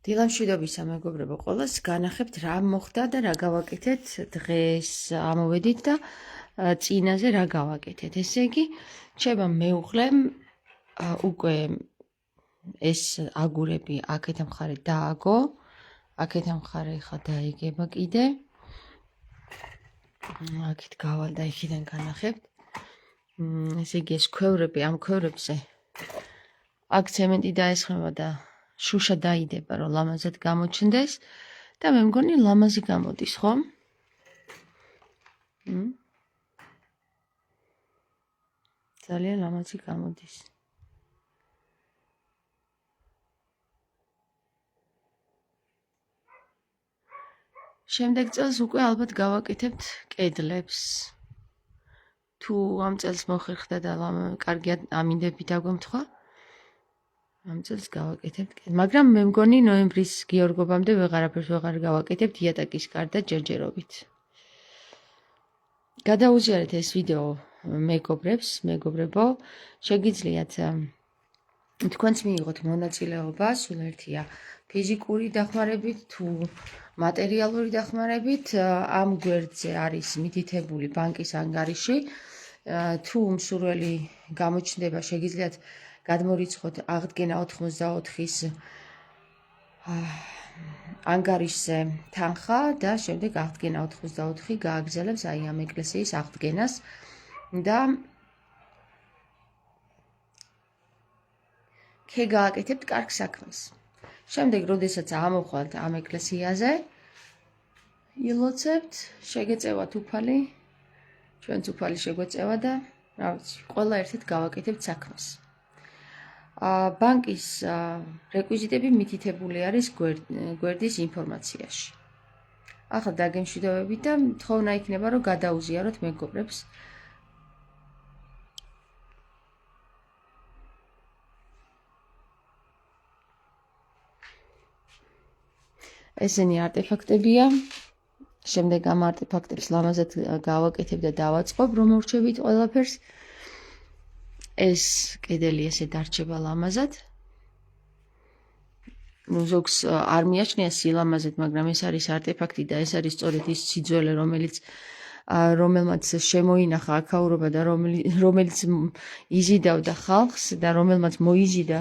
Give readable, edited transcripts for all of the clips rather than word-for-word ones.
დილამშვიდობისა მეგობრებო ყველას, განახებთ რა მოხდა და რა გავაკეთეთ დღეს ამოვედით და წინაზე რა გავაკეთეთ. ესე იგი, ჩემო მეუღლემ უკვე ეს აგურები აქეთ მხარე დააგო, აქეთ მხარე ხა დაიგება კიდე. აქეთ გავალ და იქიდან განახებთ. ესე იგი, ეს ქვევრები, ამ ქვევრებზე აქ ცემენტი დაესხმება და შუშა დაიდება, რომ ლამაზად გამოჩნდეს და მე მგონი ლამაზი გამოდის, ხო? ძალიან ლამაზი გამოდის. შემდეგ წელს უკვე ალბათ გავაკეთებთ კედლებს. თუ ამ წელს მოხერხდა და კარგია ამინდები დაგვემთხვა, ამ წელს გავაკეთებთ კედლებს. მაგრამ მე მგონი ნოემბრის გიორგობამდე ვეღარ გავაკეთებთ იატაკის გარდა ჯერჯერობით. გადაუზიარეთ ეს ვიდეო მეგობრებო, შეგიძლიათ თქვენც მიიღოთ მონაწილეობა, სულ ერთია ფიზიკური დახმარებით თუ მატერიალური დახმარებით. ამ გვერდზე არის მითითებული ბანკის ანგარიში. თუ მსურველი გამოჩნდება, შეგიძლიათ გადმორიცხოთ აღდგენა 84-ის ანგარიშზე თანხა და შემდეგ აღდგენა 84 გააგრძელებს აი ამ ეკლესიის აღდგენას და გააკეთებთ კარგ საქმეს. შემდეგ, როდესაც ამოვხვალთ ამ ეკლესიაზე, ილოცებთ, შეგეწევათ უფალი, ჩვენც უფალი შეგვეწევა და რა ვიცი, ყველა ერთად გავაკეთებთ საქმეს. ბანკის რეკვიზიტები მითითებული არის გვერდის ინფორმაციაში. ახლა დაგემშვიდობებით და თხოვნა იქნება, რომ გადაუზიაროთ მეგობრებს. ესენი არტეფაქტებია. შემდეგ ამ არტეფაქტებს ლამაზად გავაკეთებ და დავაწყობ, რომ მორჩებით ყველაფერს. ეს კედელი ესე დარჩება ლამაზად. ზოგს არ მიაჩნია სილამაზად, მაგრამ ეს არის არტეფაქტი და ეს არის სწორედ ის სიძველე, რომელმაც შემოინახა აქაურობა და რომელიც იზიდავდა ხალხს და რომელმაც მოიზიდა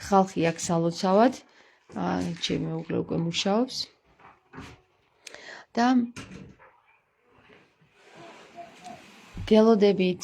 ხალხი აქ სალოცავად. ჩემი მეუღლე უკვე მუშაობს. და გელოდებით